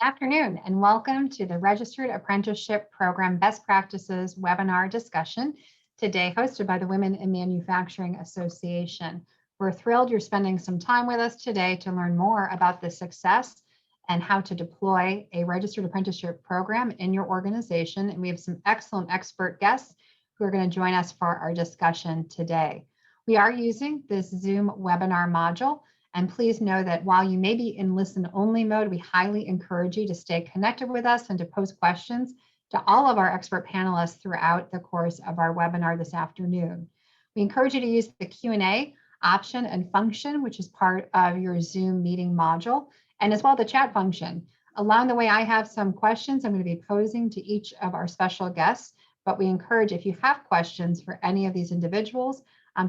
Afternoon, and welcome to the Registered Apprenticeship Program Best Practices webinar discussion, today hosted by the Women in Manufacturing Association. We're thrilled you're spending some time with us today to learn more about the success and how to deploy a registered apprenticeship program in your organization. And we have some excellent expert guests who are going to join us for our discussion today. We are using this Zoom webinar module. And please know that while you may be in listen-only mode, we highly encourage you to stay connected with us and to pose questions to all of our expert panelists throughout the course of our webinar this afternoon. We encourage you to use the Q&A option and function, which is part of your Zoom meeting module, and as well the chat function. Along the way, I have some questions I'm going to be posing to each of our special guests, but we encourage, if you have questions for any of these individuals,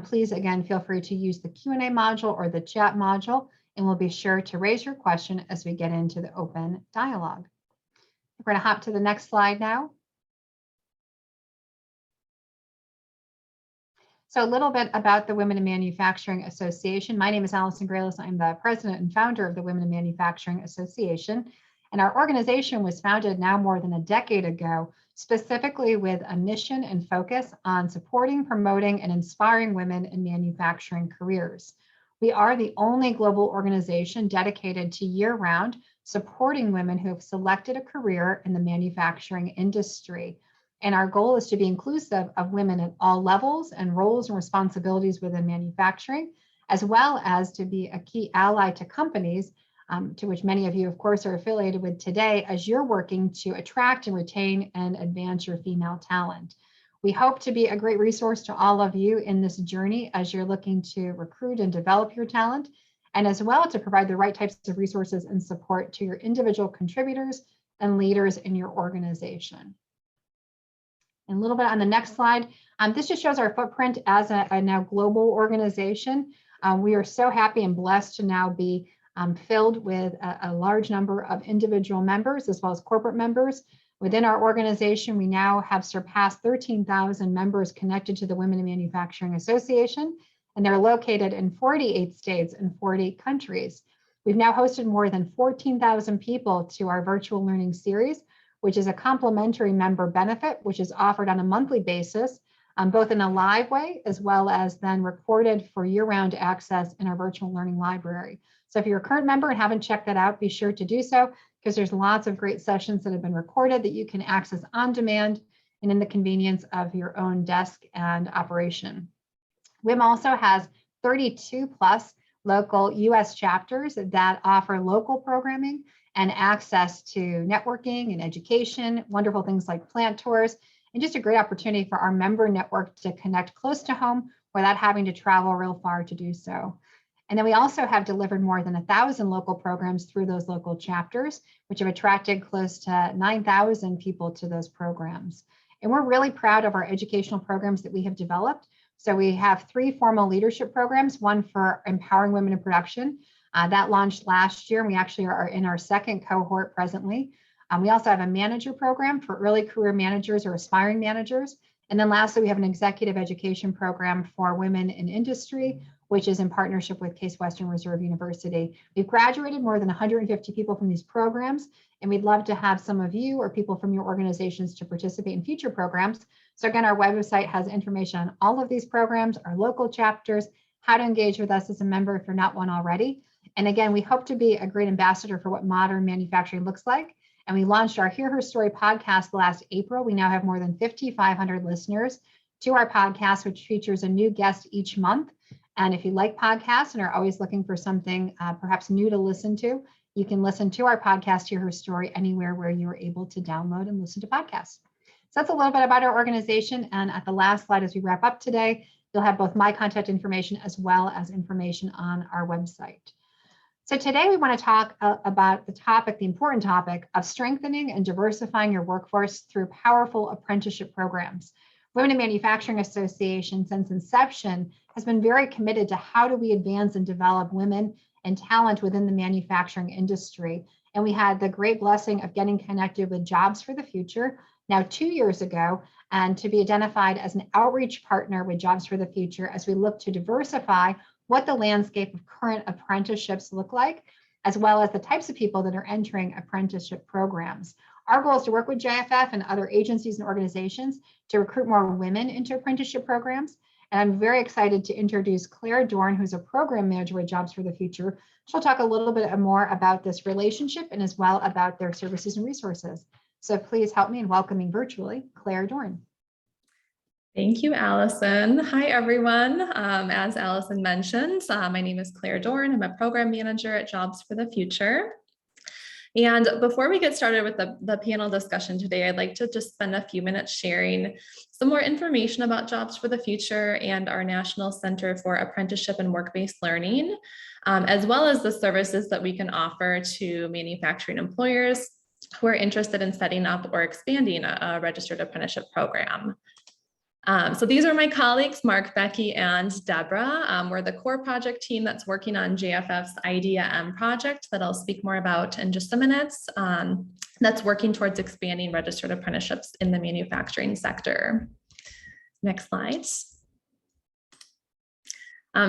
please, again, feel free to use the Q&A module or the chat module, and we'll be sure to raise your question as we get into the open dialogue. We're going to hop to the next slide now. So a little bit about the Women in Manufacturing Association. My name is Allison Grealis. I'm the president and founder of the Women in Manufacturing Association. And our organization was founded now more than a decade ago, specifically with a mission and focus on supporting, promoting, and inspiring women in manufacturing careers. We are the only global organization dedicated to year-round supporting women who have selected a career in the manufacturing industry. And our goal is to be inclusive of women at all levels and roles and responsibilities within manufacturing, as well as to be a key ally to companies, to which many of you, of course, are affiliated with today, as you're working to attract and retain and advance your female talent. We hope to be a great resource to all of you in this journey as you're looking to recruit and develop your talent, and as well to provide the right types of resources and support to your individual contributors and leaders in your organization. And a little bit on the next slide, this just shows our footprint as a now global organization. We are so happy and blessed to now be filled with a large number of individual members as well as corporate members. Within our organization, we now have surpassed 13,000 members connected to the Women in Manufacturing Association, and they're located in 48 states and 40 countries. We've now hosted more than 14,000 people to our virtual learning series, which is a complimentary member benefit, which is offered on a monthly basis, both in a live way as well as then recorded for year-round access in our virtual learning library. So if you're a current member and haven't checked that out, be sure to do so, because there's lots of great sessions that have been recorded that you can access on demand and in the convenience of your own desk and operation. WIM also has 32 plus local US chapters that offer local programming and access to networking and education, wonderful things like plant tours, and just a great opportunity for our member network to connect close to home without having to travel real far to do so. And then we also have delivered more than 1,000 local programs through those local chapters, which have attracted close to 9,000 people to those programs. And we're really proud of our educational programs that we have developed. So we have 3 formal leadership programs, one for empowering women in production. That launched last year, and we actually are in our second cohort presently. We also have a manager program for early career managers or aspiring managers. And then lastly, we have an executive education program for women in industry, which is in partnership with Case Western Reserve University. We've graduated more than 150 people from these programs, and we'd love to have some of you or people from your organizations to participate in future programs. So again, our website has information on all of these programs, our local chapters, how to engage with us as a member if you're not one already. And again, we hope to be a great ambassador for what modern manufacturing looks like. And we launched our Hear Her Story podcast last April. We now have more than 5,500 listeners to our podcast, which features a new guest each month. And if you like podcasts and are always looking for something perhaps new to listen to, you can listen to our podcast, Hear Her Story, anywhere where you are able to download and listen to podcasts. So that's a little bit about our organization. And at the last slide, as we wrap up today, you'll have both my contact information as well as information on our website. So today we want to talk about the important topic of strengthening and diversifying your workforce through powerful apprenticeship programs. Women in Manufacturing Association, since inception, has been very committed to how do we advance and develop women and talent within the manufacturing industry. And we had the great blessing of getting connected with Jobs for the Future now 2 years ago, and to be identified as an outreach partner with Jobs for the Future as we look to diversify what the landscape of current apprenticeships look like, as well as the types of people that are entering apprenticeship programs. Our goal is to work with JFF and other agencies and organizations to recruit more women into apprenticeship programs. And I'm very excited to introduce Claire Dorn, who's a program manager with Jobs for the Future. She'll talk a little bit more about this relationship and as well about their services and resources. So please help me in welcoming virtually Claire Dorn. Thank you, Allison. Hi, everyone. As Allison mentioned, my name is Claire Dorn. I'm a program manager at Jobs for the Future. And before we get started with the panel discussion today, I'd like to just spend a few minutes sharing some more information about Jobs for the Future and our National Center for Apprenticeship and Work-Based Learning, as well as the services that we can offer to manufacturing employers who are interested in setting up or expanding a registered apprenticeship program. So these are my colleagues, Mark, Becky, and Deborah. We're the core project team that's working on JFF's IDEA-M project that I'll speak more about in just a minute. That's working towards expanding registered apprenticeships in the manufacturing sector. Next slide.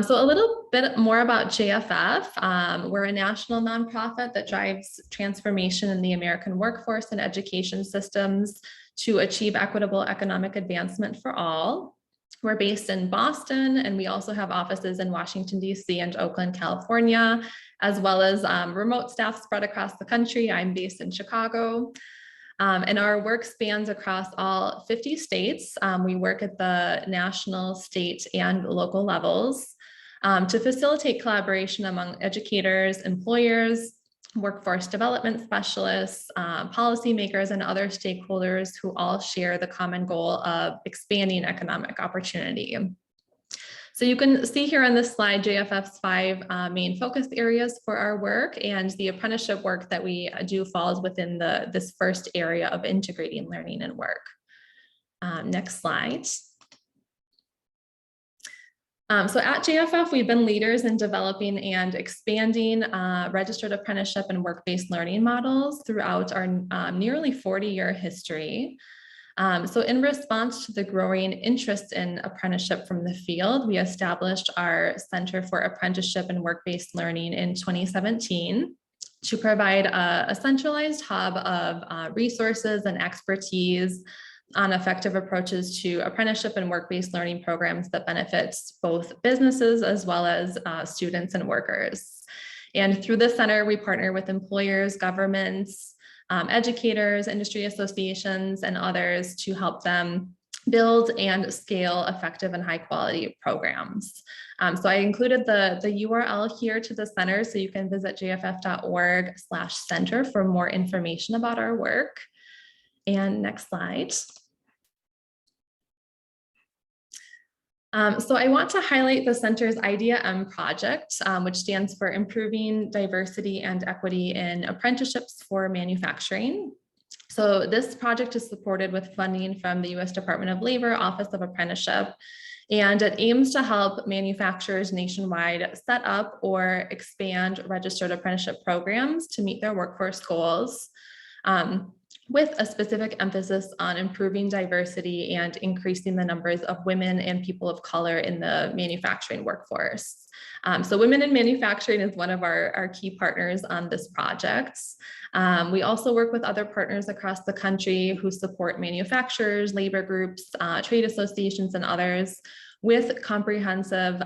So a little bit more about JFF. We're a national nonprofit that drives transformation in the American workforce and education systems to achieve equitable economic advancement for all. We're based in Boston, and we also have offices in Washington, D.C. and Oakland, California, as well as remote staff spread across the country. I'm based in Chicago. And our work spans across all 50 states. We work at the national, state, and local levels to facilitate collaboration among educators, employers, workforce development specialists, policymakers, and other stakeholders who all share the common goal of expanding economic opportunity. So you can see here on this slide, JFF's 5 main focus areas for our work, and the apprenticeship work that we do falls within this first area of integrating learning and work. Next slide. So at JFF, we've been leaders in developing and expanding registered apprenticeship and work-based learning models throughout our nearly 40-year history. So in response to the growing interest in apprenticeship from the field, we established our Center for Apprenticeship and Work-Based Learning in 2017 to provide a centralized hub of resources and expertise on effective approaches to apprenticeship and work-based learning programs that benefits both businesses as well as students and workers. And through the center, we partner with employers, governments, educators, industry associations, and others to help them build and scale effective and high quality programs. So I included the URL here to the center, so you can visit jff.org/center for more information about our work. And next slide. So I want to highlight the center's IDEA-M project, which stands for Improving Diversity and Equity in Apprenticeships for Manufacturing. So this project is supported with funding from the U.S. Department of Labor, Office of Apprenticeship, and it aims to help manufacturers nationwide set up or expand registered apprenticeship programs to meet their workforce goals, with a specific emphasis on improving diversity and increasing the numbers of women and people of color in the manufacturing workforce. So Women in Manufacturing is one of our key partners on this project. We also work with other partners across the country who support manufacturers, labor groups, trade associations, and others with comprehensive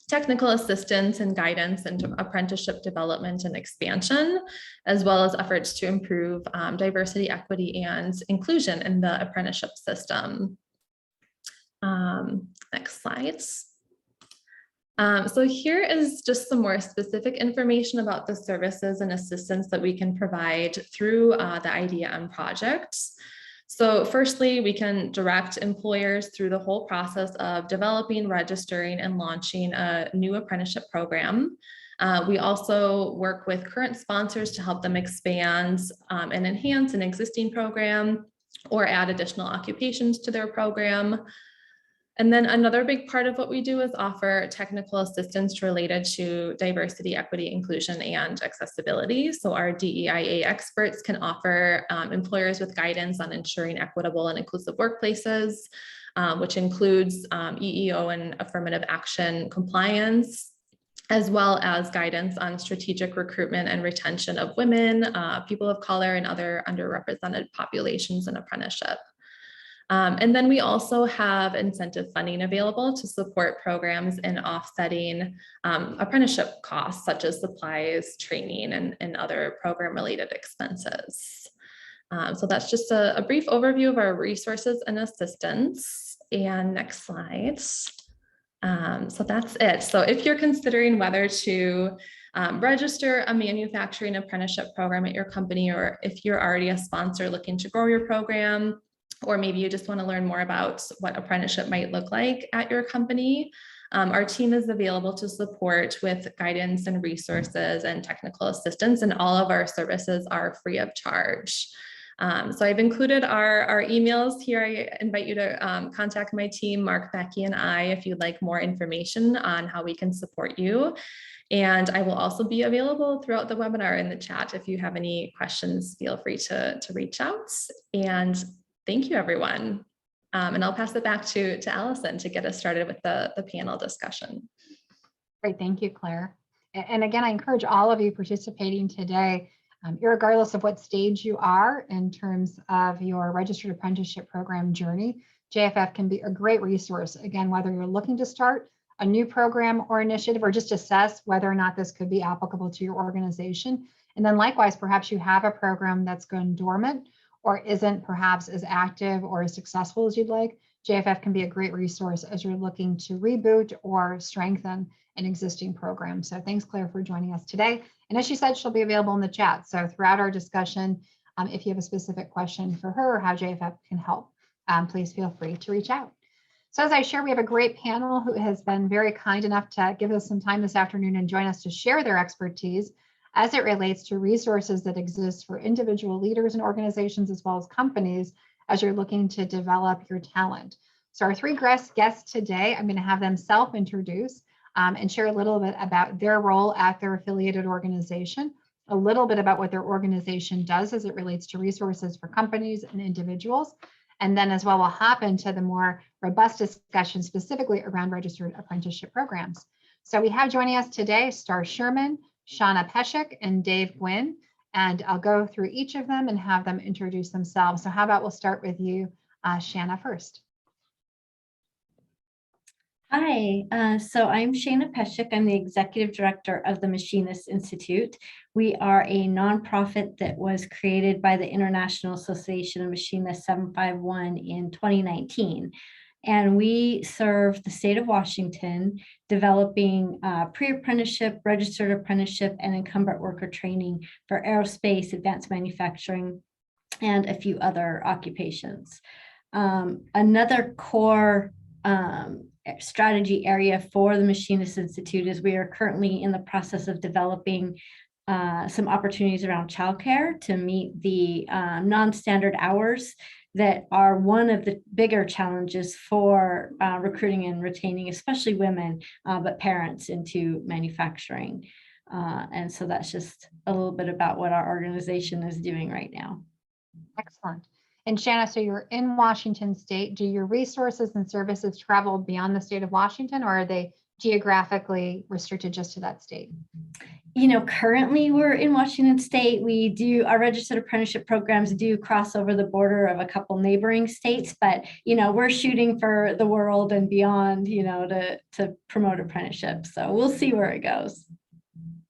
technical assistance and guidance into apprenticeship development and expansion, as well as efforts to improve diversity, equity, and inclusion in the apprenticeship system. Next slide. So here is just some more specific information about the services and assistance that we can provide through the IDEA-M project. So firstly, we can direct employers through the whole process of developing, registering, and launching a new apprenticeship program. We also work with current sponsors to help them expand and enhance an existing program or add additional occupations to their program. And then another big part of what we do is offer technical assistance related to diversity, equity, inclusion, and accessibility. So our DEIA experts can offer employers with guidance on ensuring equitable and inclusive workplaces, which includes EEO and affirmative action compliance, as well as guidance on strategic recruitment and retention of women, people of color, and other underrepresented populations in apprenticeship. And then we also have incentive funding available to support programs in offsetting apprenticeship costs, such as supplies, training, and other program-related expenses. So that's just a brief overview of our resources and assistance. And next slide. So that's it. So if you're considering whether to register a manufacturing apprenticeship program at your company, or if you're already a sponsor looking to grow your program, or maybe you just want to learn more about what apprenticeship might look like at your company, our team is available to support with guidance and resources and technical assistance, and all of our services are free of charge. So I've included our emails here. I invite you to contact my team, Mark, Becky, and I, if you'd like more information on how we can support you. And I will also be available throughout the webinar in the chat. If you have any questions, feel free to reach out. And thank you, everyone. And I'll pass it back to Allison to get us started with the panel discussion. Great, thank you, Claire. And again, I encourage all of you participating today, regardless of what stage you are in terms of your registered apprenticeship program journey, JFF can be a great resource. Again, whether you're looking to start a new program or initiative, or just assess whether or not this could be applicable to your organization. And then likewise, perhaps you have a program that's gone dormant or isn't perhaps as active or as successful as you'd like. JFF can be a great resource as you're looking to reboot or strengthen an existing program. So thanks, Claire, for joining us today. And as she said, she'll be available in the chat. So throughout our discussion, if you have a specific question for her or how JFF can help, please feel free to reach out. So as I share, we have a great panel who has been very kind enough to give us some time this afternoon and join us to share their expertise as it relates to resources that exist for individual leaders and organizations, as well as companies, as you're looking to develop your talent. So our three guests today, I'm going to have them self-introduce and share a little bit about their role at their affiliated organization, a little bit about what their organization does as it relates to resources for companies and individuals. And then as well, we'll hop into the more robust discussion specifically around registered apprenticeship programs. So we have joining us today, Starr Sherman, Shana Peschek, and Dave Guinn. And I'll go through each of them and have them introduce themselves. So how about we'll start with you, Shana, first. Hi, so I'm Shana Peschek. I'm the Executive Director of the Machinists Institute. We are a nonprofit that was created by the International Association of Machinists 751 in 2019. And we serve the state of Washington, developing pre-apprenticeship, registered apprenticeship, and incumbent worker training for aerospace, advanced manufacturing, and a few other occupations. Another core strategy area for the Machinists Institute is we are currently in the process of developing some opportunities around childcare to meet the non-standard hours that are one of the bigger challenges for recruiting and retaining, especially women, but parents into manufacturing. And so that's just a little bit about what our organization is doing right now. Excellent. And Shana, so you're in Washington State. Do your resources and services travel beyond the state of Washington, or are they geographically restricted just to that state? You know, currently we're in Washington State. We do, our registered apprenticeship programs do cross over the border of a couple neighboring states, but, you know, we're shooting for the world and beyond, you know, to promote apprenticeship. So we'll see where it goes.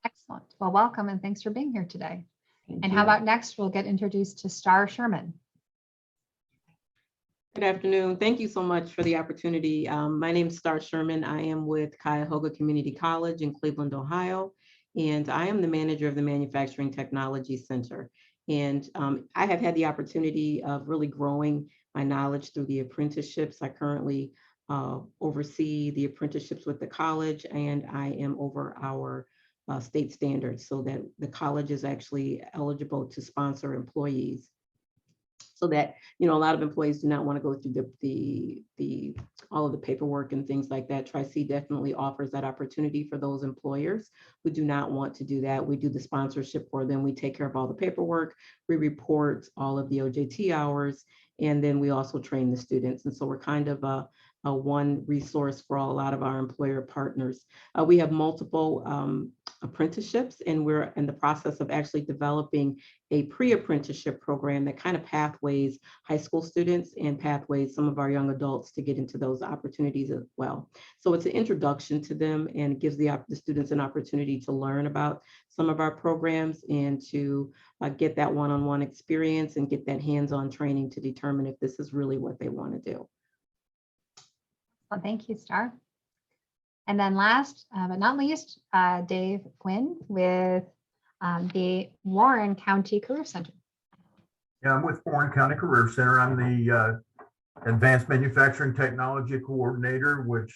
Excellent. Well, welcome and thanks for being here today. Thank and you. How about next, we'll get introduced to Starr Sherman. Good afternoon. Thank you so much for the opportunity. My name is Starr Sherman. I am with Cuyahoga Community College in Cleveland, Ohio, and I am the manager of the Manufacturing Technology Center. And I have had the opportunity of really growing my knowledge through the apprenticeships. I currently oversee the apprenticeships with the college, and I am over our state standards so that the college is actually eligible to sponsor employees. So that, you know, a lot of employees do not want to go through the all of the paperwork and things like that. Tri-C definitely offers that opportunity for those employers who do not want to do that. We do the sponsorship for them. We take care of all the paperwork. We report all of the OJT hours, and then we also train the students. And so we're kind of a one resource for a lot of our employer partners. We have multiple apprenticeships, and we're in the process of actually developing a pre-apprenticeship program that kind of pathways high school students and pathways some of our young adults to get into those opportunities as well. So it's an introduction to them and gives the students an opportunity to learn about some of our programs and to get that one-on-one experience and get that hands-on training to determine if this is really what they want to do. Well, thank you, Starr. And then last but not least, Dave Guinn with the Warren County Career Center. Yeah, I'm with Warren County Career Center. I'm the Advanced Manufacturing Technology Coordinator, which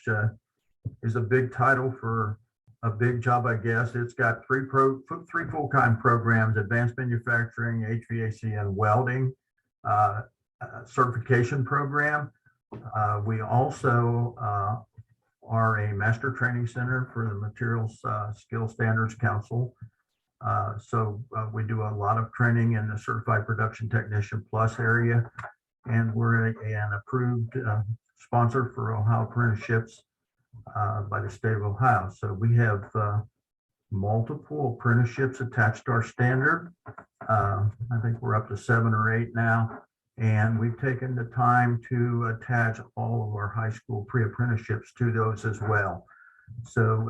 is a big title for a big job, I guess. It's got three full-time programs: Advanced Manufacturing, HVAC, and Welding certification program. We also are a master training center for the Materials Skill Standards Council. So we do a lot of training in the Certified Production Technician Plus area, and we're an approved sponsor for Ohio apprenticeships by the state of Ohio. So we have multiple apprenticeships attached to our standard. I think we're up to 7 or 8 now. And we've taken the time to attach all of our high school pre-apprenticeships to those as well. So,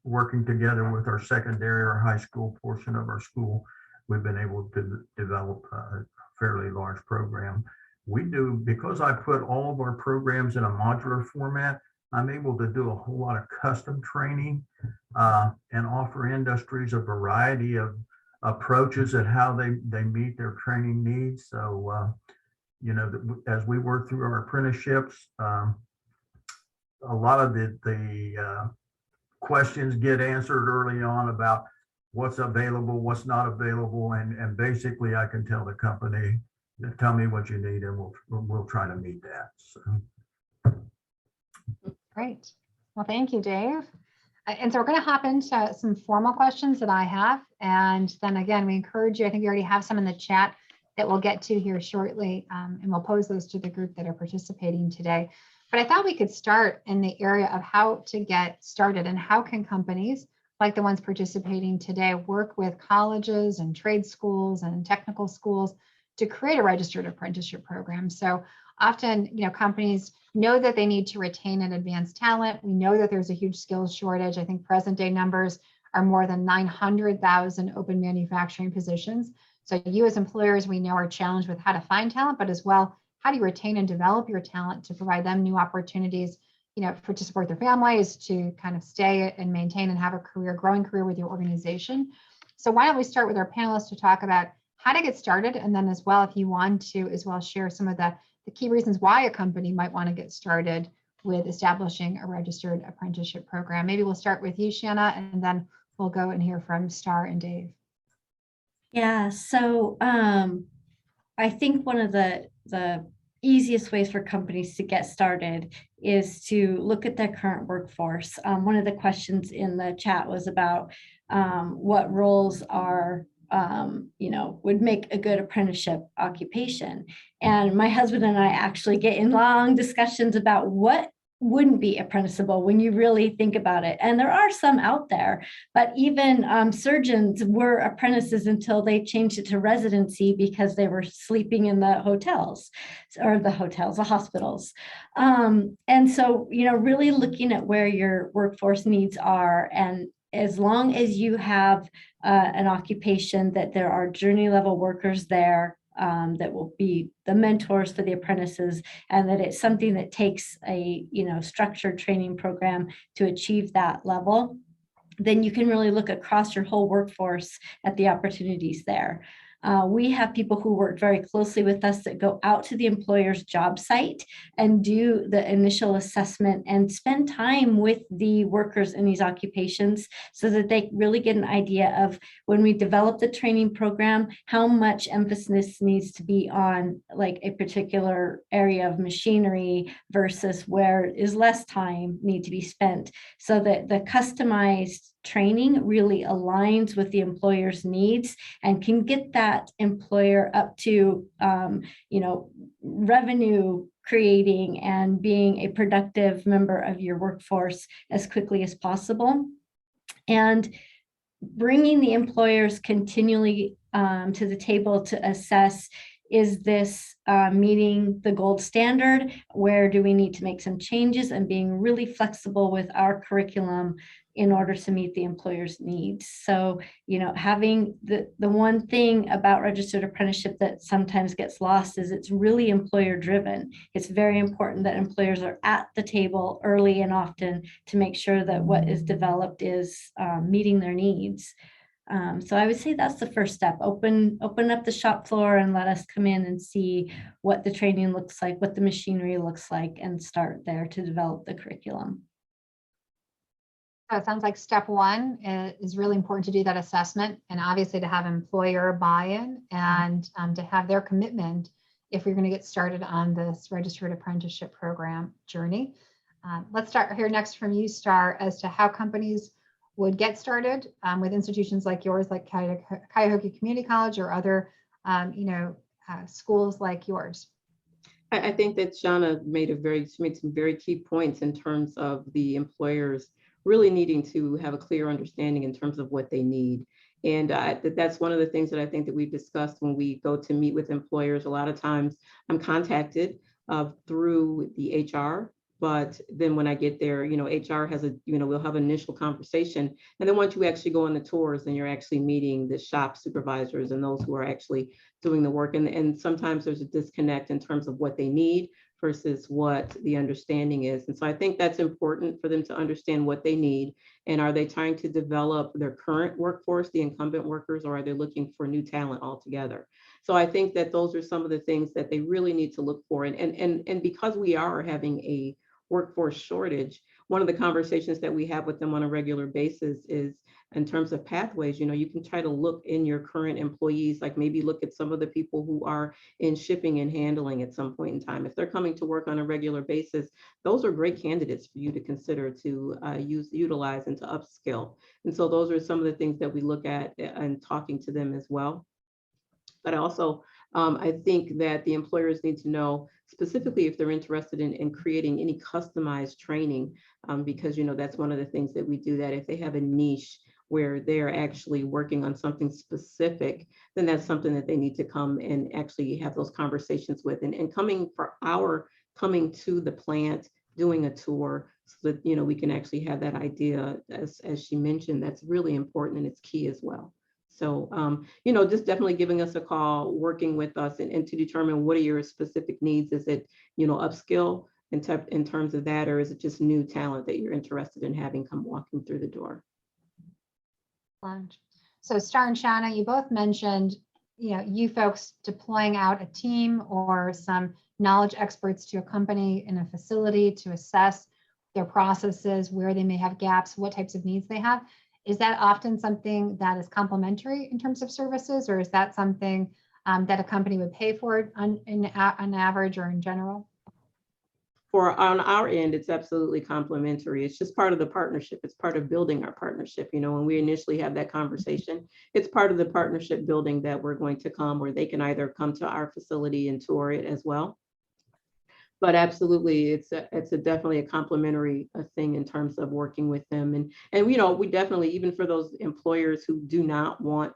working together with our secondary or high school portion of our school, we've been able to develop a fairly large program. We do, because I put all of our programs in a modular format, I'm able to do a whole lot of custom training and offer industries a variety of approaches at how they meet their training needs. So, as we work through our apprenticeships, a lot of the questions get answered early on about what's available, what's not available, and basically I can tell the company, tell me what you need, and we'll try to meet that. So. Great. Well, thank you, Dave. And so we're going to hop into some formal questions that I have. And then again, we encourage you, I think you already have some in the chat that we'll get to here shortly, and we'll pose those to the group that are participating today. But I thought we could start in the area of how to get started and how can companies like the ones participating today work with colleges and trade schools and technical schools to create a registered apprenticeship program. So often, companies know that they need to retain and advance talent. We know that there's a huge skills shortage. I think present day numbers are more than 900,000 open manufacturing positions. So you as employers, we know, are challenged with how to find talent, but as well, how do you retain and develop your talent to provide them new opportunities, to support their families, to kind of stay and maintain and have a growing career with your organization. So why don't we start with our panelists to talk about how to get started, and then as well, if you want to as well share some of the key reasons why a company might want to get started with establishing a registered apprenticeship program. Maybe we'll start with you, Shana, and then we'll go and hear from Starr and Dave. Yeah, so I think one of the easiest ways for companies to get started is to look at their current workforce. One of the questions in the chat was about what roles are would make a good apprenticeship occupation. And my husband and I actually get in long discussions about what wouldn't be apprenticeable when you really think about it. And there are some out there, but even surgeons were apprentices until they changed it to residency because they were sleeping in the hotels, the hospitals. And so, really looking at where your workforce needs are, and as long as you have an occupation that there are journey level workers there that will be the mentors for the apprentices, and that it's something that takes a structured training program to achieve that level, then you can really look across your whole workforce at the opportunities there. We have people who work very closely with us that go out to the employer's job site and do the initial assessment and spend time with the workers in these occupations so that they really get an idea of, when we develop the training program, how much emphasis needs to be on like a particular area of machinery versus where is less time need to be spent, so that the customized training really aligns with the employer's needs and can get that employer up to revenue creating and being a productive member of your workforce as quickly as possible. And bringing the employers continually to the table to assess, is this meeting the gold standard? Where do we need to make some changes? And being really flexible with our curriculum in order to meet the employer's needs. So, having the one thing about registered apprenticeship that sometimes gets lost is it's really employer driven. It's very important that employers are at the table early and often to make sure that what is developed is meeting their needs. So I would say that's the first step. Open up the shop floor and let us come in and see what the training looks like, what the machinery looks like, and start there to develop the curriculum. So it sounds like step one is really important to do that assessment, and obviously to have employer buy-in and to have their commitment if we're going to get started on this registered apprenticeship program journey. Let's start here next from you, Starr, as to how companies would get started with institutions like yours, like Cuyahoga Community College or other, schools like yours. I think that Shana made some very key points in terms of the employers really needing to have a clear understanding in terms of what they need. And that's one of the things that I think that we've discussed when we go to meet with employers. A lot of times I'm contacted through the HR, but then when I get there, HR has we'll have an initial conversation. And then once you actually go on the tours, then you're actually meeting the shop supervisors and those who are actually doing the work. And sometimes there's a disconnect in terms of what they need versus what the understanding is. And so I think that's important for them to understand what they need. And are they trying to develop their current workforce, the incumbent workers, or are they looking for new talent altogether? So I think that those are some of the things that they really need to look for. And because we are having a workforce shortage, one of the conversations that we have with them on a regular basis is in terms of pathways. You can try to look in your current employees, like maybe look at some of the people who are in shipping and handling at some point in time. If they're coming to work on a regular basis, those are great candidates for you to consider to utilize and to upskill. And so those are some of the things that we look at and talking to them as well. But also, I think that the employers need to know specifically if they're interested in creating any customized training, because that's one of the things that we do, that if they have a niche where they're actually working on something specific, then that's something that they need to come and actually have those conversations with. And coming to the plant, doing a tour, so that we can actually have that idea, as she mentioned, that's really important and it's key as well. So, just definitely giving us a call, working with us and to determine what are your specific needs. Is it, upskill in terms of that, or is it just new talent that you're interested in having come walking through the door? So Starr and Shana, you both mentioned, you folks deploying out a team or some knowledge experts to a company in a facility to assess their processes, where they may have gaps, what types of needs they have. Is that often something that is complementary in terms of services, or is that something that a company would pay for on average or in general? On our end, it's absolutely complementary. It's just part of the partnership. It's part of building our partnership. When we initially have that conversation, it's part of the partnership building that we're going to come, where they can either come to our facility and tour it as well. But absolutely, it's definitely a complementary thing in terms of working with them. And we definitely, even for those employers who do not want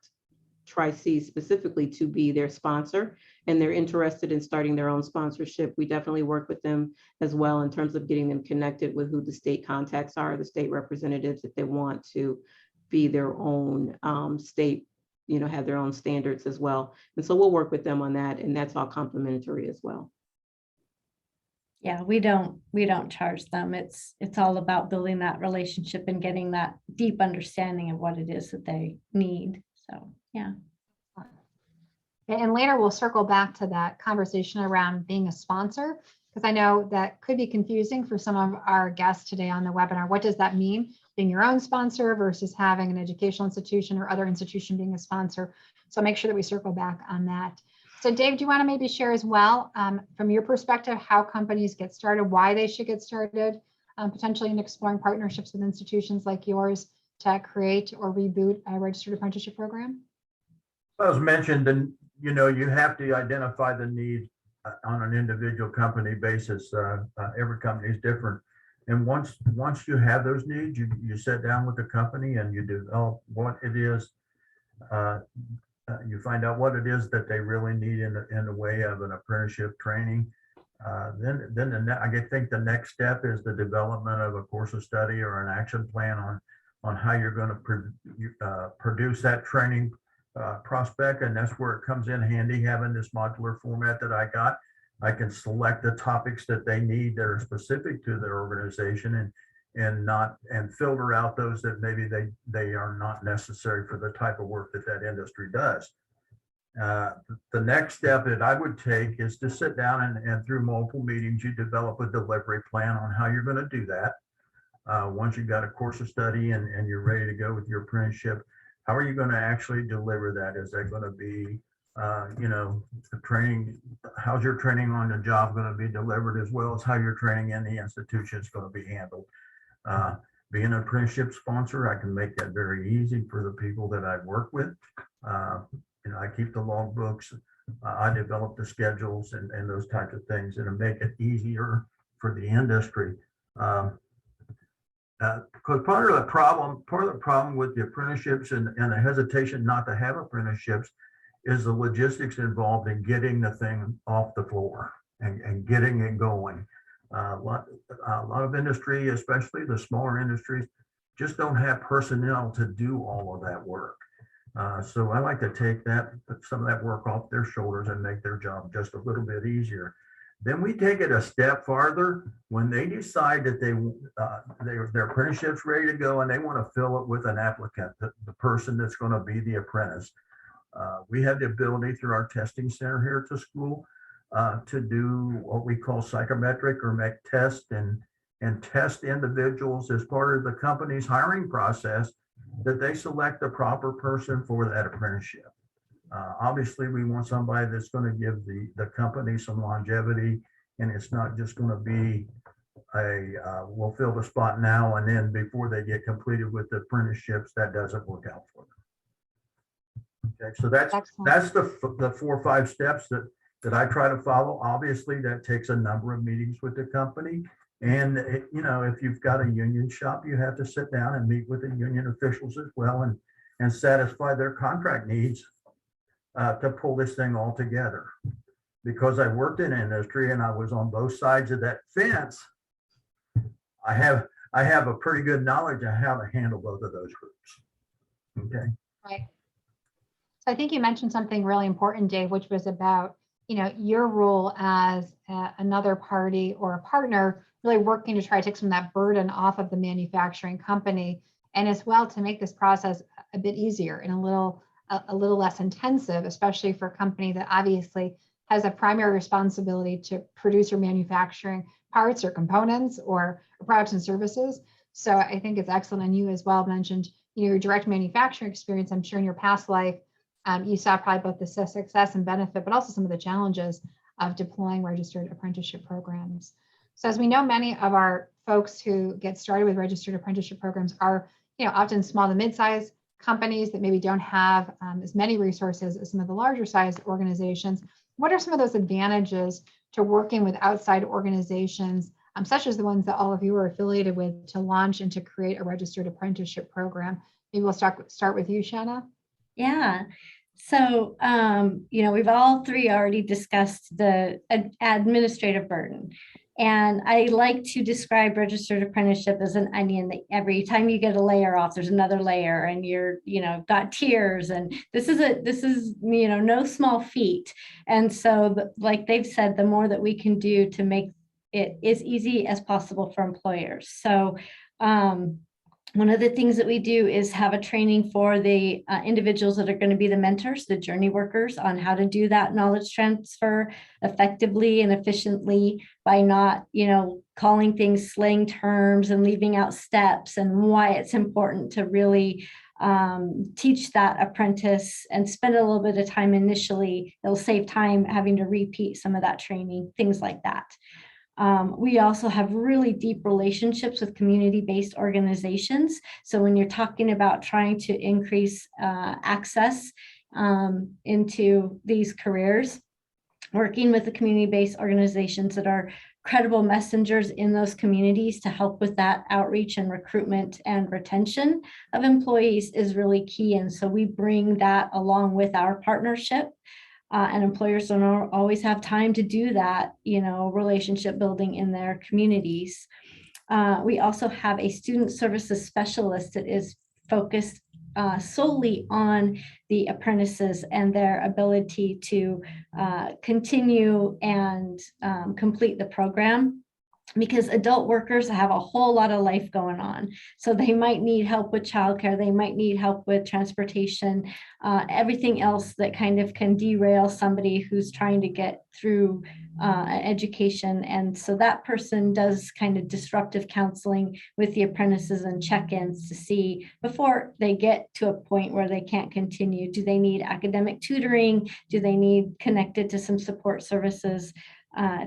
Tri-C specifically to be their sponsor, and they're interested in starting their own sponsorship, we definitely work with them as well in terms of getting them connected with who the state contacts are, the state representatives, if they want to be their own state, have their own standards as well. And so we'll work with them on that, and that's all complimentary as well. Yeah, we don't charge them. It's all about building that relationship and getting that deep understanding of what it is that they need. So, yeah. And later we'll circle back to that conversation around being a sponsor, because I know that could be confusing for some of our guests today on the webinar. What does that mean, being your own sponsor versus having an educational institution or other institution being a sponsor? So make sure that we circle back on that. So Dave, do you want to maybe share as well, from your perspective, how companies get started, why they should get started, potentially in exploring partnerships with institutions like yours to create or reboot a registered apprenticeship program? As mentioned, and you have to identify the need on an individual company basis. Every company is different. And once you have those needs, you sit down with the company and you develop what it is. You find out what it is that they really need in the way of an apprenticeship training. Then I think the next step is the development of a course of study or an action plan on how you're going to produce that training prospect. And that's where it comes in handy, having this modular format that I got. I can select the topics that they need that are specific to their organization and filter out those that maybe they are not necessary for the type of work that industry does. The next step that I would take is to sit down and through multiple meetings, you develop a delivery plan on how you're going to do that. Once you've got a course of study and you're ready to go with your apprenticeship, how are you going to actually deliver that? Is that going to be, the training? How's your training on the job going to be delivered, as well as how your training in the institution is going to be handled? Being an apprenticeship sponsor, I can make that very easy for the people that I work with. I keep the log books, I develop the schedules and those types of things, and to make it easier for the industry. Because part of the problem with the apprenticeships and the hesitation not to have apprenticeships is the logistics involved in getting the thing off the floor and getting it going. A lot of industry, especially the smaller industries, just don't have personnel to do all of that work. So I like to take some of that work off their shoulders and make their job just a little bit easier. Then we take it a step farther when they decide that their apprenticeship's ready to go and they want to fill it with an applicant, the person that's going to be the apprentice. We have the ability through our testing center here at the school to do what we call psychometric or MEC test and test individuals as part of the company's hiring process, that they select the proper person for that apprenticeship. Obviously, we want somebody that's going to give the company some longevity, and it's not just going to be we'll fill the spot now and then before they get completed with the apprenticeships. That doesn't work out for them. Okay, so that's the 4 or 5 steps that I try to follow. Obviously, that takes a number of meetings with the company. And, if you've got a union shop, you have to sit down and meet with the union officials as well and satisfy their contract needs to pull this thing all together. Because I worked in industry and I was on both sides of that fence, I have a pretty good knowledge of how to handle both of those groups. Okay. Right. So I think you mentioned something really important, Dave, which was about, your role as another party or a partner, really working to try to take some of that burden off of the manufacturing company, and as well to make this process a bit easier and a little less intensive, especially for a company that obviously has a primary responsibility to produce or manufacturing parts or components or products and services. So I think it's excellent. And you as well mentioned, your direct manufacturing experience. I'm sure in your past life, you saw probably both the success and benefit, but also some of the challenges of deploying registered apprenticeship programs. So as we know, many of our folks who get started with registered apprenticeship programs are, often small to mid-sized companies that maybe don't have as many resources as some of the larger sized organizations. What are some of those advantages to working with outside organizations, such as the ones that all of you are affiliated with, to launch and to create a registered apprenticeship program? Maybe we'll start with you, Shana. Yeah. So, we've all three already discussed the administrative burden. And I like to describe registered apprenticeship as an onion that every time you get a layer off, there's another layer, and you're, got tiers. And this is, no small feat. And so, like they've said, the more that we can do to make it as easy as possible for employers. So, one of the things that we do is have a training for the individuals that are going to be the mentors, the journey workers, on how to do that knowledge transfer effectively and efficiently by not, calling things slang terms and leaving out steps, and why it's important to really teach that apprentice and spend a little bit of time initially. It'll save time having to repeat some of that training, things like that. We also have really deep relationships with community-based organizations. So when you're talking about trying to increase access into these careers, working with the community-based organizations that are credible messengers in those communities to help with that outreach and recruitment and retention of employees is really key. And so we bring that along with our partnership. And employers don't always have time to do that, relationship building in their communities. We also have a student services specialist that is focused solely on the apprentices and their ability to continue and complete the program, because adult workers have a whole lot of life going on. So they might need help with childcare, they might need help with transportation, everything else that kind of can derail somebody who's trying to get through education. And so that person does kind of disruptive counseling with the apprentices and check-ins to see before they get to a point where they can't continue. Do they need academic tutoring? Do they need connected to some support services?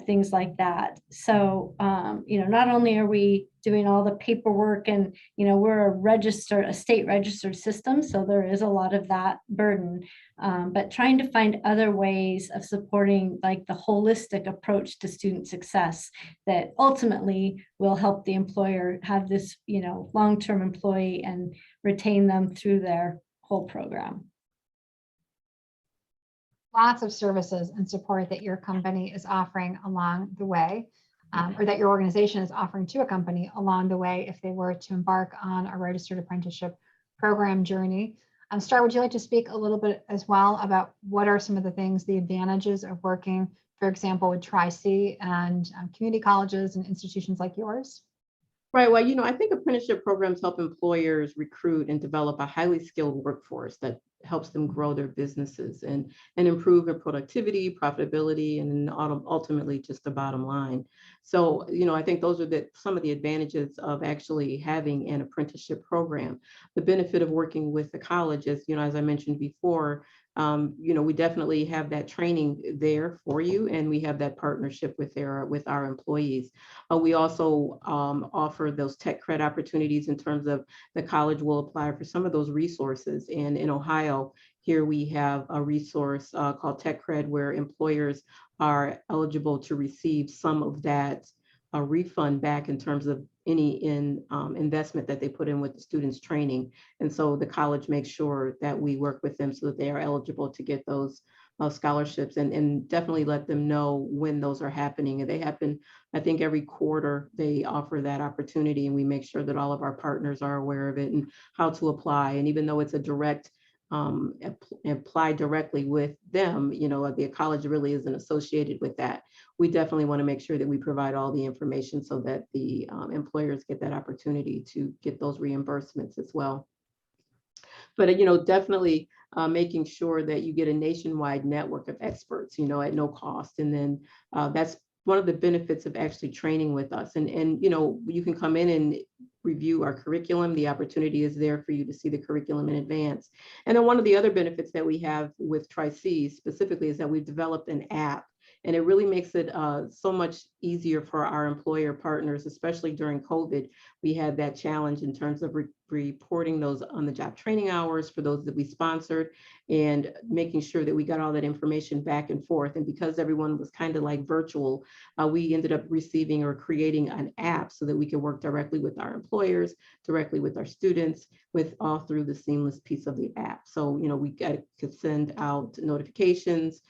Things like that. So, not only are we doing all the paperwork and, we're a state registered system, so there is a lot of that burden, but trying to find other ways of supporting like the holistic approach to student success that ultimately will help the employer have this, long-term employee and retain them through their whole program. Lots of services and support that your company is offering along the way, or that your organization is offering to a company along the way if they were to embark on a registered apprenticeship program journey. Starr, would you like to speak a little bit as well about what are some of the things, the advantages of working, for example, with Tri-C and community colleges and institutions like yours? Right. Well, I think apprenticeship programs help employers recruit and develop a highly skilled workforce that helps them grow their businesses and improve their productivity, profitability, and ultimately just the bottom line. So, I think those are some of the advantages of actually having an apprenticeship program. The benefit of working with the college is, as I mentioned before, we definitely have that training there for you, and we have that partnership with our employees. We also offer those tech credit opportunities in terms of the college will apply for some of those resources. And in Ohio, here we have a resource called Tech Cred, where employers are eligible to receive some of that refund back in terms of any investment that they put in with the students' training. And so the college makes sure that we work with them so that they are eligible to get those scholarships, and definitely let them know when those are happening. And they happen, I think, every quarter they offer that opportunity, and we make sure that all of our partners are aware of it and how to apply. And even though it's a direct apply directly with them, the college really isn't associated with that. We definitely want to make sure that we provide all the information so that the employers get that opportunity to get those reimbursements as well. But, definitely making sure that you get a nationwide network of experts, at no cost. And then that's one of the benefits of actually training with us. And you can come in and review our curriculum. The opportunity is there for you to see the curriculum in advance. And then one of the other benefits that we have with Tri-C specifically is that we've developed an app. And it really makes it so much easier for our employer partners, especially during COVID. We had that challenge in terms of reporting those on-the-job training hours for those that we sponsored, and making sure that we got all that information back and forth. And because everyone was kind of like virtual, we ended up receiving or creating an app so that we could work directly with our employers, directly with our students, with all through the seamless piece of the app. So, we could send out notifications.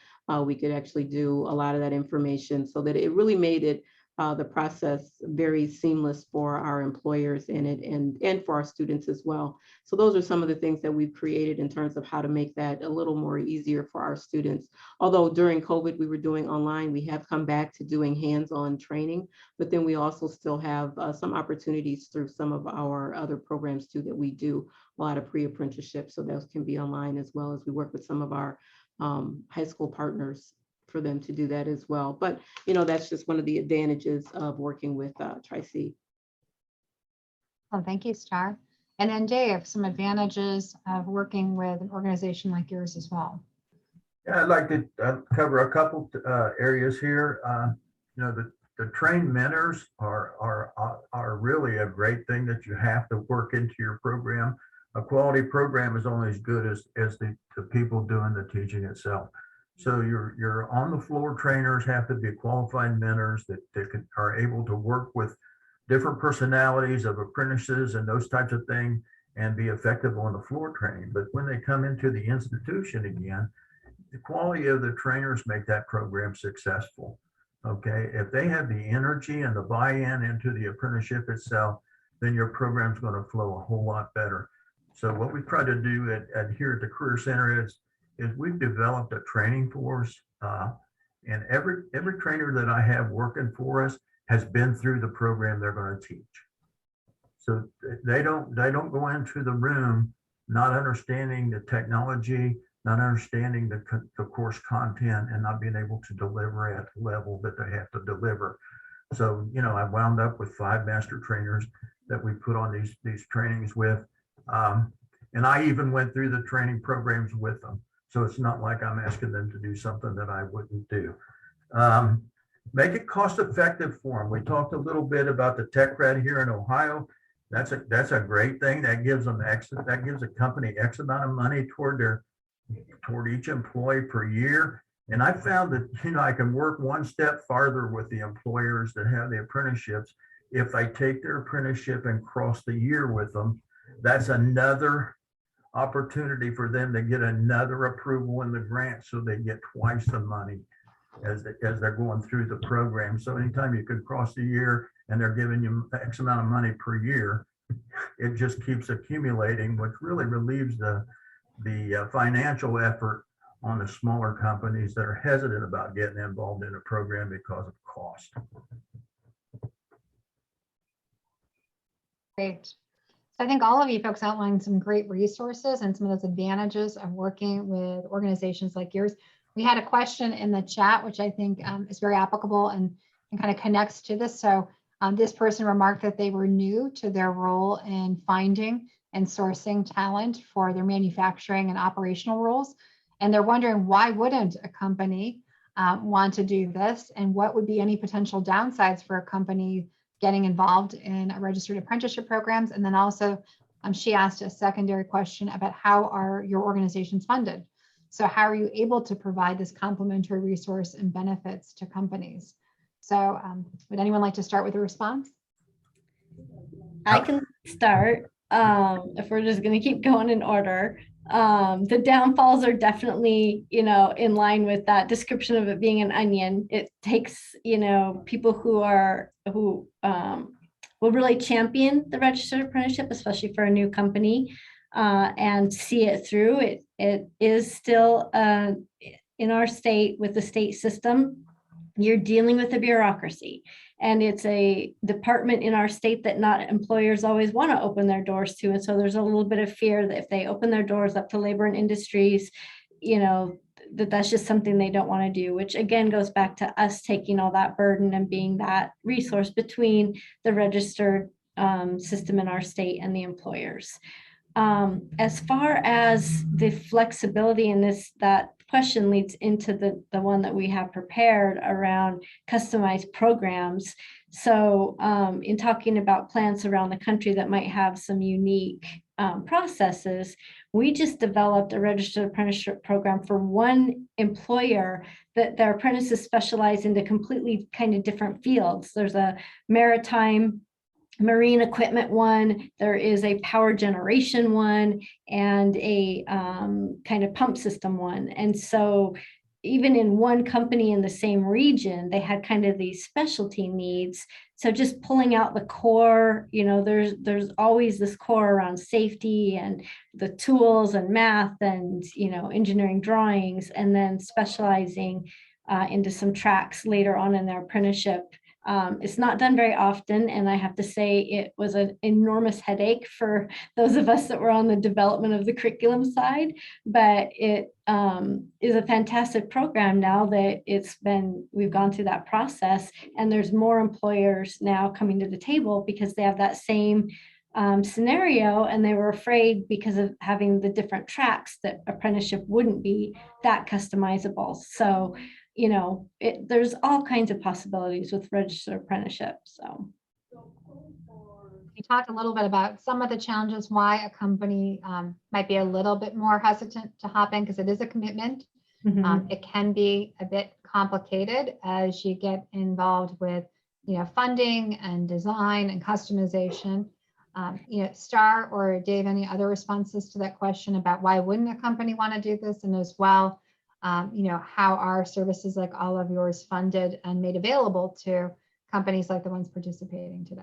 We could actually do a lot of that information, so that it really made it the process very seamless for our employers and for our students as well. So those are some of the things that we've created in terms of how to make that a little more easier for our students. Although during COVID we were doing online, we have come back to doing hands-on training, but then we also still have some opportunities through some of our other programs too that we do a lot of pre-apprenticeship, so those can be online, as well as we work with some of our high school partners for them to do that as well. But that's just one of the advantages of working with Tri-C. Well, thank you, Starr. And then Dave, some advantages of working with an organization like yours as well. Yeah, I'd like to cover a couple areas here. The trained mentors are really a great thing that you have to work into your program. A quality program is only as good as the people doing the teaching itself. So your on the floor trainers have to be qualified mentors that are able to work with different personalities of apprentices and those types of things and be effective on the floor training. But when they come into the institution again, the quality of the trainers make that program successful. Okay, if they have the energy and the buy-in into the apprenticeship itself, then your program's going to flow a whole lot better. So what we try to do here at the Career Center is we've developed a training force, and every trainer that I have working for us has been through the program they're going to teach. So they don't go into the room not understanding the technology, not understanding the course content, and not being able to deliver at the level that they have to deliver. So, I wound up with 5 master trainers that we put on these trainings with. And I even went through the training programs with them. So it's not like I'm asking them to do something that I wouldn't do. Make it cost effective for them. We talked a little bit about the tech credit here in Ohio. That's a great thing. That gives a company X amount of money toward each employee per year. And I found that, I can work one step farther with the employers that have the apprenticeships. If I take their apprenticeship and cross the year with them, that's another opportunity for them to get another approval in the grant, so they get twice the money as they're going through the program. So anytime you could cross the year and they're giving you X amount of money per year, it just keeps accumulating, which really relieves the financial effort on the smaller companies that are hesitant about getting involved in a program because of cost. Great. So I think all of you folks outlined some great resources and some of those advantages of working with organizations like yours. We had a question in the chat, which I think is very applicable and kind of connects to this. So this person remarked that they were new to their role in finding and sourcing talent for their manufacturing and operational roles. And they're wondering, why wouldn't a company want to do this? And what would be any potential downsides for a company getting involved in a registered apprenticeship programs? And then also, she asked a secondary question about how are your organizations funded? So how are you able to provide this complementary resource and benefits to companies? So would anyone like to start with a response? I can start if we're just going to keep going in order. The downfalls are definitely, in line with that description of it being an onion. It takes, people who will really champion the registered apprenticeship, especially for a new company, and see it through. It is still in our state with the state system, you're dealing with a bureaucracy. And it's a department in our state that not employers always want to open their doors to. And so there's a little bit of fear that if they open their doors up to labor and industries, that's just something they don't want to do, which again goes back to us taking all that burden and being that resource between the registered system in our state and the employers. As far as the flexibility in this, that question leads into the one that we have prepared around customized programs. So in talking about plants around the country that might have some unique processes, we just developed a registered apprenticeship program for one employer that their apprentices specialize into completely kind of different fields. There's a maritime marine equipment one, there is a power generation one, and a kind of pump system one. And so even in one company in the same region, they had kind of these specialty needs. So just pulling out the core, there's always this core around safety and the tools and math and, engineering drawings, and then specializing into some tracks later on in their apprenticeship. It's not done very often, and I have to say it was an enormous headache for those of us that were on the development of the curriculum side, but it is a fantastic program now that we've gone through that process, and there's more employers now coming to the table because they have that same scenario, and they were afraid because of having the different tracks that apprenticeship wouldn't be that customizable. So there's all kinds of possibilities with registered apprenticeship. So you talked a little bit about some of the challenges why a company might be a little bit more hesitant to hop in, because it is a commitment. It can be a bit complicated as you get involved with, funding and design and customization. Starr or Dave, any other responses to that question about why wouldn't a company want to do this? And as well, how are services like all of yours funded and made available to companies like the ones participating today?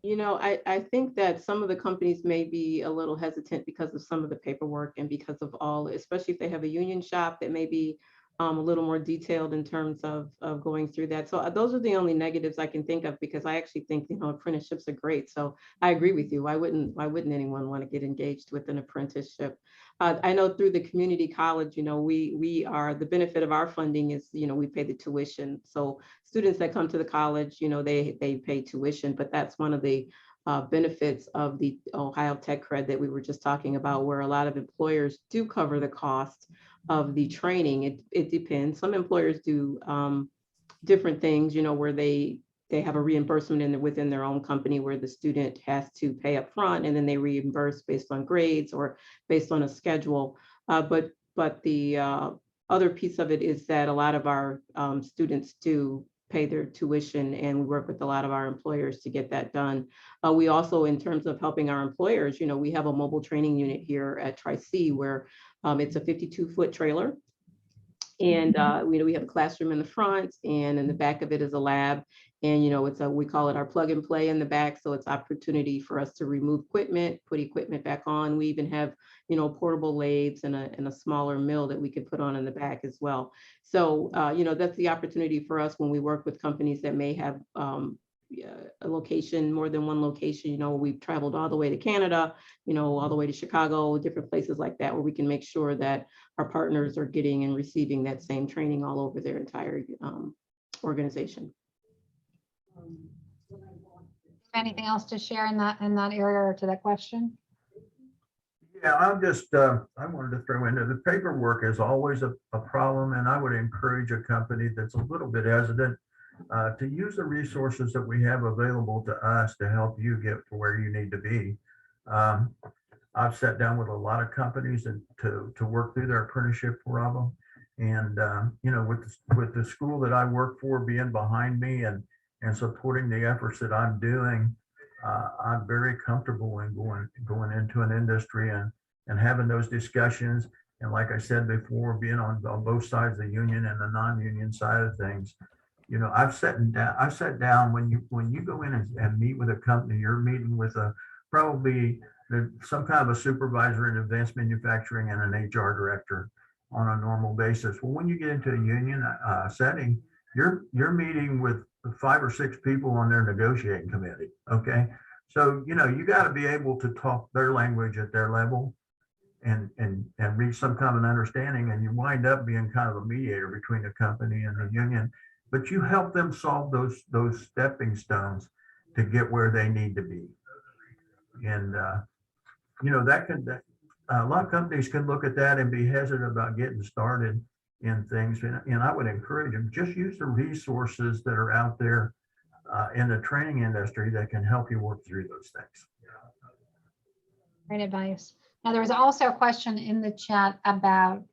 I think that some of the companies may be a little hesitant because of some of the paperwork and because of all, especially if they have a union shop that may be a little more detailed in terms of going through that. So those are the only negatives I can think of, because I actually think, apprenticeships are great. So I agree with you. Why wouldn't anyone want to get engaged with an apprenticeship? I know through the community college, we are, the benefit of our funding is, we pay the tuition. So students that come to the college, they pay tuition, but that's one of the benefits of the Ohio Tech Cred that we were just talking about, where a lot of employers do cover the cost of the training. It depends. Some employers do different things, where they have a reimbursement within their own company where the student has to pay up front, and then they reimburse based on grades or based on a schedule. But the other piece of it is that a lot of our students do pay their tuition, and we work with a lot of our employers to get that done. We also, in terms of helping our employers, we have a mobile training unit here at Tri-C where it's a 52-foot trailer. And we have a classroom in the front, and in the back of it is a lab. And we call it our plug and play in the back. So it's opportunity for us to remove equipment, put equipment back on. We even have portable lathes and a smaller mill that we could put on in the back as well. So that's the opportunity for us when we work with companies that may have a location, more than one location. We've traveled all the way to Canada, all the way to Chicago, different places like that, where we can make sure that our partners are getting and receiving that same training all over their entire organization. Anything else to share in that area or to that question? Yeah, I wanted to throw into the paperwork is always a problem, and I would encourage a company that's a little bit hesitant to use the resources that we have available to us to help you get to where you need to be. I've sat down with a lot of companies to work through their apprenticeship problem, and with the school that I work for being behind me and supporting the efforts that I'm doing, I'm very comfortable in going into an industry and having those discussions. And like I said before, being on both sides, the union and the non-union side of things. I've sat down when you go in and meet with a company, you're meeting with probably some kind of a supervisor in advanced manufacturing and an HR director on a normal basis. Well, when you get into a union setting, you're meeting with 5 or 6 people on their negotiating committee. Okay. So, you got to be able to talk their language at their level and reach some kind of an understanding. And you wind up being kind of a mediator between the company and the union, but you help them solve those stepping stones to get where they need to be. And, a lot of companies can look at that and be hesitant about getting started in things. And I would encourage them, just use the resources that are out there in the training industry that can help you work through those things. Great advice. Now, there was also a question in the chat about,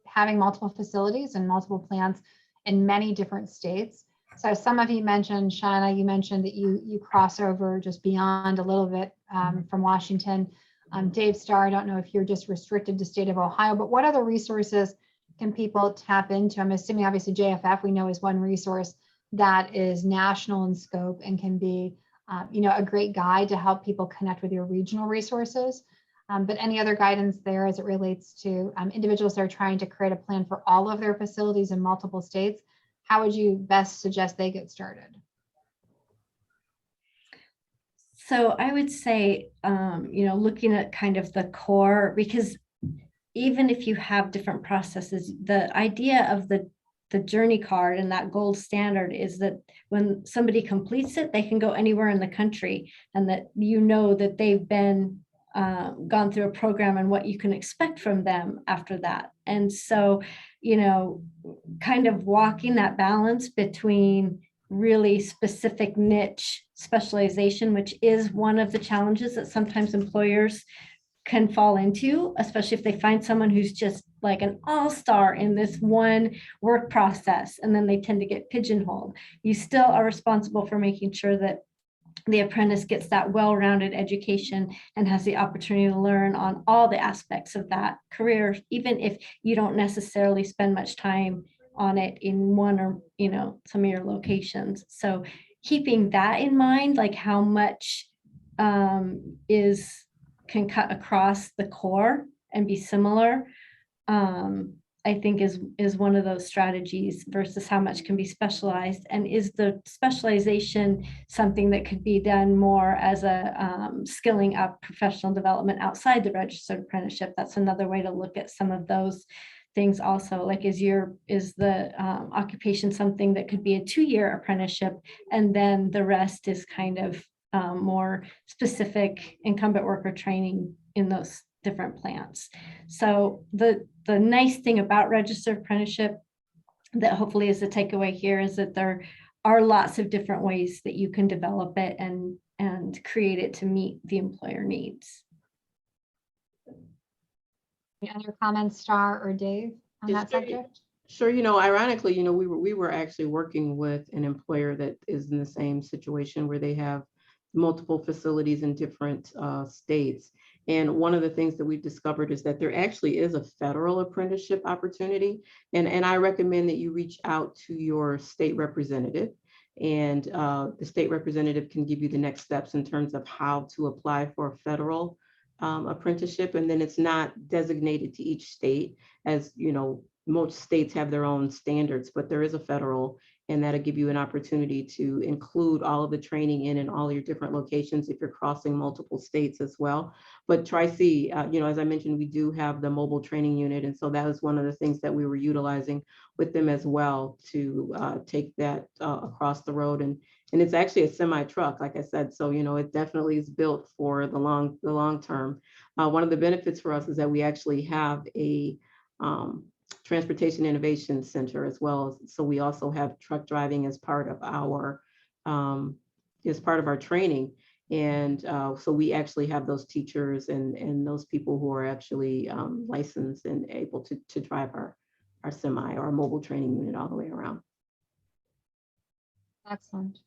having multiple facilities and multiple plants in many different states. So some of you mentioned, Shana, you mentioned that you cross over just beyond a little bit from Washington. Dave, Starr, I don't know if you're just restricted to state of Ohio, but what other resources can people tap into? I'm assuming obviously JFF we know is one resource that is national in scope and can be, a great guide to help people connect with your regional resources. But any other guidance there as it relates to individuals that are trying to create a plan for all of their facilities in multiple states? How would you best suggest they get started? So I would say, looking at kind of the core, because even if you have different processes, the idea of the journey card and that gold standard is that when somebody completes it, they can go anywhere in the country, and that that they've been gone through a program and what you can expect from them after that. And so, kind of walking that balance between really specific niche specialization, which is one of the challenges that sometimes employers can fall into, especially if they find someone who's just like an all-star in this one work process, and then they tend to get pigeonholed. You still are responsible for making sure that the apprentice gets that well-rounded education and has the opportunity to learn on all the aspects of that career, even if you don't necessarily spend much time on it in one or, some of your locations. So keeping that in mind, like how much can cut across the core and be similar, I think is one of those strategies versus how much can be specialized. And is the specialization something that could be done more as a skilling up professional development outside the registered apprenticeship? That's another way to look at some of those things also. Like, is the occupation something that could be a 2-year apprenticeship, and then the rest is kind of more specific incumbent worker training in those different plants. So the nice thing about registered apprenticeship that hopefully is the takeaway here is that there are lots of different ways that you can develop it and create it to meet the employer needs. Any other comments, Starr or Dave, on that subject? Sure. Ironically, we were actually working with an employer that is in the same situation where they have multiple facilities in different states. And one of the things that we've discovered is that there actually is a federal apprenticeship opportunity. And I recommend that you reach out to your state representative, and the state representative can give you the next steps in terms of how to apply for a federal apprenticeship. And then it's not designated to each state, as most states have their own standards, but there is a federal, and that'll give you an opportunity to include all of the training in all your different locations if you're crossing multiple states as well. But Tri-C, as I mentioned, we do have the mobile training unit. And so that was one of the things that we were utilizing with them as well to take that across the road. And it's actually a semi truck, like I said. So, it definitely is built for the long term. One of the benefits for us is that we actually have a Transportation Innovation Center as well. So we also have truck driving as part of our training. And so we actually have those teachers and those people who are actually licensed and able to drive our semi or our mobile training unit all the way around. Excellent.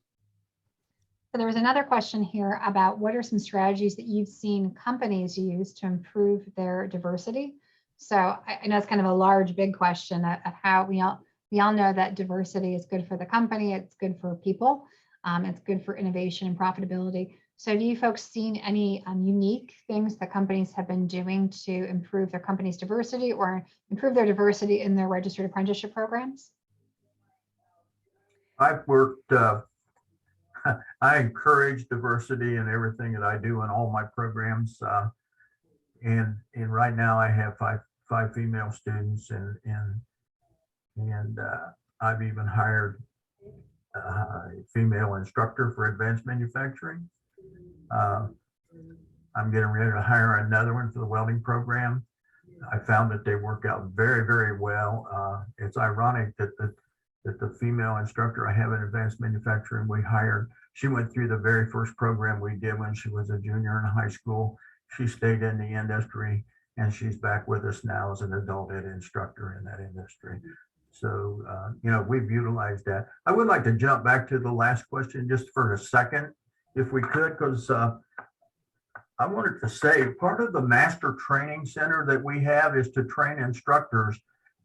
So there was another question here about what are some strategies that you've seen companies use to improve their diversity? So I know it's kind of a large, big question of how we all know that diversity is good for the company, it's good for people, it's good for innovation and profitability. So have you folks seen any unique things that companies have been doing to improve their company's diversity or improve their diversity in their registered apprenticeship programs? I've worked, I encourage diversity in everything that I do in all my programs. And right now I have five female students, and I've even hired a female instructor for advanced manufacturing. I'm getting ready to hire another one for the welding program. I found that they work out very, very well. It's ironic that the female instructor I have in advanced manufacturing we hired, she went through the very first program we did when she was a junior in high school. She stayed in the industry, and she's back with us now as an adult ed instructor in that industry. So, we've utilized that. I would like to jump back to the last question just for a second, if we could, because I wanted to say part of the master training center that we have is to train instructors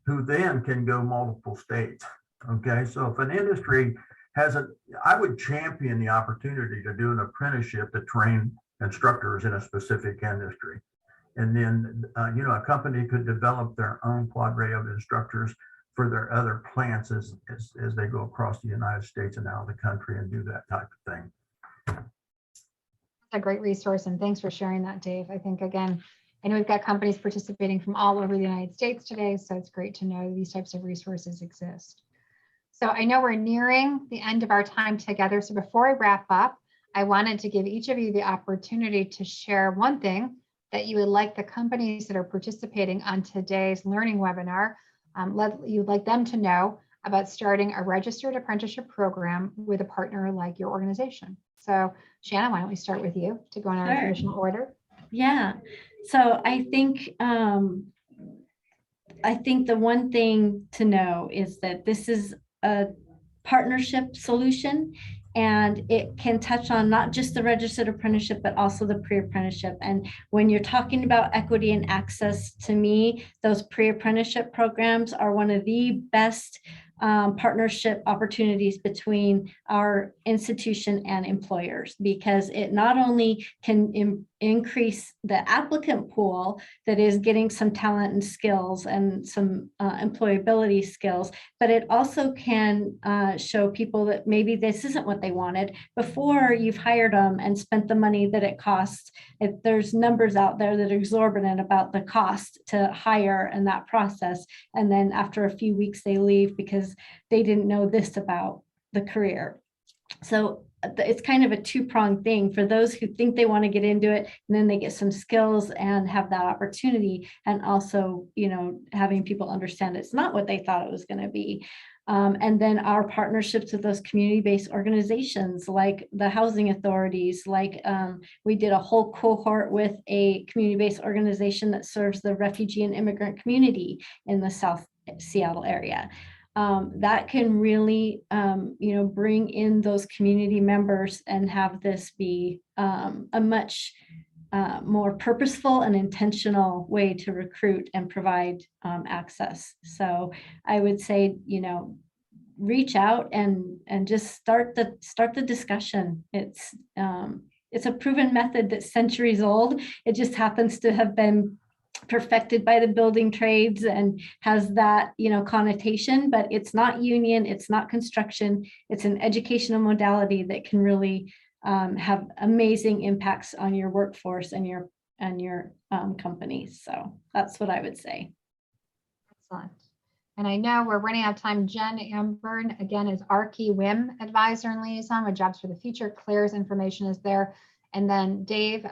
who then can go multiple states. Okay, so if an industry I would champion the opportunity to do an apprenticeship to train instructors in a specific industry. And then, a company could develop their own cadre of instructors for their other plants as they go across the United States and out of the country and do that type of thing. That's a great resource, and thanks for sharing that, Dave. I think, again, I know we've got companies participating from all over the United States today, so it's great to know these types of resources exist. So I know we're nearing the end of our time together. So before I wrap up, I wanted to give each of you the opportunity to share one thing that you would like the companies that are participating on today's learning webinar, you'd like them to know about starting a registered apprenticeship program with a partner like your organization. So Shana, why don't we start with you to go in our traditional order? Yeah, so I think I think the one thing to know is that this is a partnership solution, and it can touch on not just the registered apprenticeship, but also the pre-apprenticeship. And when you're talking about equity and access, to me, those pre-apprenticeship programs are one of the best partnership opportunities between our institution and employers, because it not only can increase the applicant pool that is getting some talent and skills and some employability skills, but it also can show people that maybe this isn't what they wanted before you've hired them and spent the money that it costs. If there's numbers out there that are exorbitant about the cost to hire and that process, and then after a few weeks they leave because they didn't know this about the career. So it's kind of a two-pronged thing for those who think they want to get into it, and then they get some skills and have that opportunity, and also, you know, having people understand it's not what they thought it was going to be. And then our partnerships with those community-based organizations like the housing authorities, like we did a whole cohort with a community-based organization that serves the refugee and immigrant community in the South Seattle area. That can really, you know, bring in those community members and have this be a much more purposeful and intentional way to recruit and provide access. So I would say, you know, reach out and just start the discussion. It's a proven method that's centuries old. It just happens to have been perfected by the building trades and has that, you know, connotation, but it's not union, it's not construction, it's an educational modality that can really have amazing impacts on your workforce and your companies. So that's what I would say. Excellent. And I know we're running out of time. Jen Amburn, again, is our key WIM advisor and liaison with Jobs for the Future. Claire's information is there. And then Dave,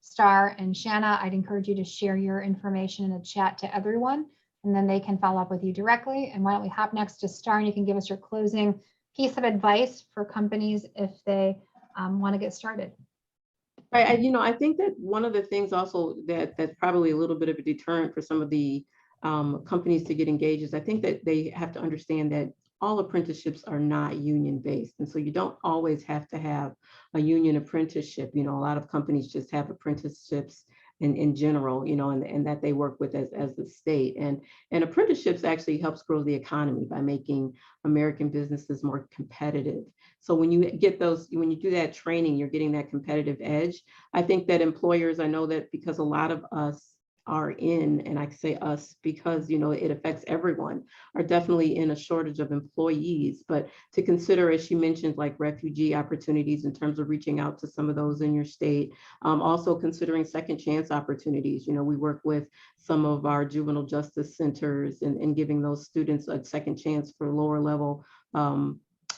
Starr, and Shana, I'd encourage you to share your information in the chat to everyone, and then they can follow up with you directly. And why don't we hop next to Starr, and you can give us your closing piece of advice for companies if they want to get started. Right. You know, I think that one of the things also that's probably a little bit of a deterrent for some of the companies to get engaged is I think that they have to understand that all apprenticeships are not union based. And so you don't always have to have a union apprenticeship. You know, a lot of companies just have apprenticeships in general, you know, and that they work with as the state. And apprenticeships actually helps grow the economy by making American businesses more competitive. So when you get those, when you do that training, you're getting that competitive edge. I think that employers, I know that because a lot of us are in, and I say us because, you know, it affects everyone, are definitely in a shortage of employees. But to consider, as she mentioned, like refugee opportunities in terms of reaching out to some of those in your state, also considering second chance opportunities. You know, we work with some of our juvenile justice centers and giving those students a second chance for lower level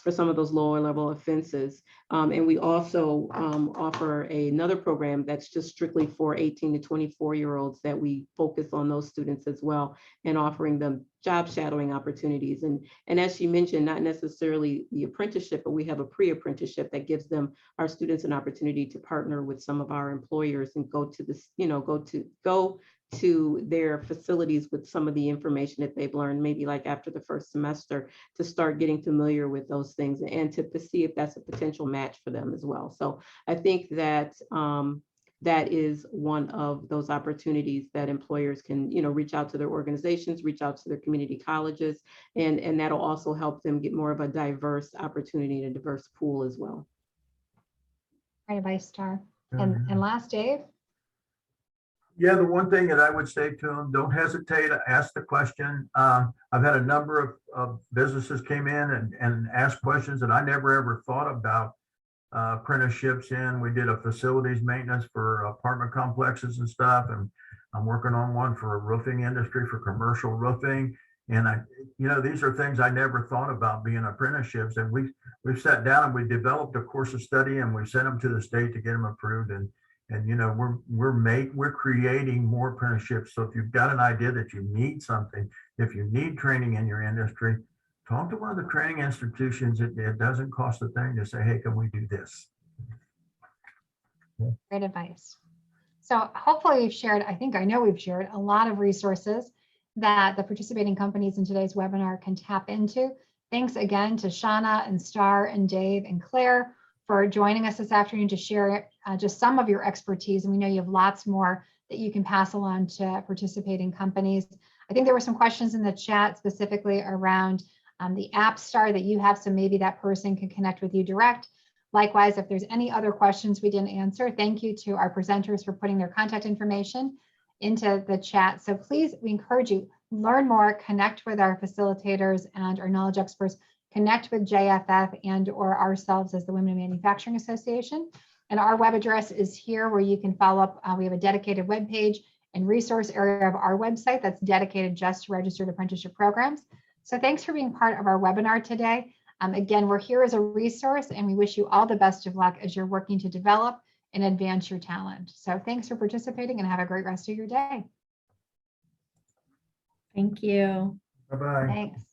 for some of those lower level offenses. And we also offer another program that's just strictly for 18 to 24-year-olds that we focus on those students as well, and offering them job shadowing opportunities. And as she mentioned, not necessarily the apprenticeship, but we have a pre-apprenticeship that gives them, our students, an opportunity to partner with some of our employers and go to this, you know, go to their facilities with some of the information that they've learned, maybe like after the first semester, to start getting familiar with those things and to see if that's a potential match for them as well. So I think that that is one of those opportunities that employers can, you know, reach out to their organizations, reach out to their community colleges, and that'll also help them get more of a diverse opportunity and a diverse pool as well. Great advice, Starr. And last, Dave. Yeah, the one thing that I would say to them, don't hesitate to ask the question. I've had a number of businesses came in and asked questions that I never ever thought about apprenticeships in. We did a facilities maintenance for apartment complexes and stuff, and I'm working on one for a roofing industry for commercial roofing. And you know, these are things I never thought about being apprenticeships. And we've sat down and we developed a course of study, and we sent them to the state to get them approved. And you know, we're creating more apprenticeships. So if you've got an idea that you need something, if you need training in your industry, talk to one of the training institutions. It doesn't cost a thing to say, hey, can we do this? Great advice. So hopefully we've shared, I know we've shared a lot of resources that the participating companies in today's webinar can tap into. Thanks again to Shana and Starr and Dave and Claire for joining us this afternoon to share just some of your expertise. And we know you have lots more that you can pass along to participating companies. I think there were some questions in the chat specifically around the app Starr that you have, so maybe that person can connect with you direct. Likewise, if there's any other questions we didn't answer, thank you to our presenters for putting their contact information into the chat. So please, we encourage you, learn more, connect with our facilitators and our knowledge experts, connect with JFF and or ourselves as the Women in Manufacturing Association. And our web address is here where you can follow up. We have a dedicated web page and resource area of our website that's dedicated just to registered apprenticeship programs. So thanks for being part of our webinar today. Again, we're here as a resource and we wish you all the best of luck as you're working to develop and advance your talent. So thanks for participating and have a great rest of your day. Thank you. Bye-bye. Thanks.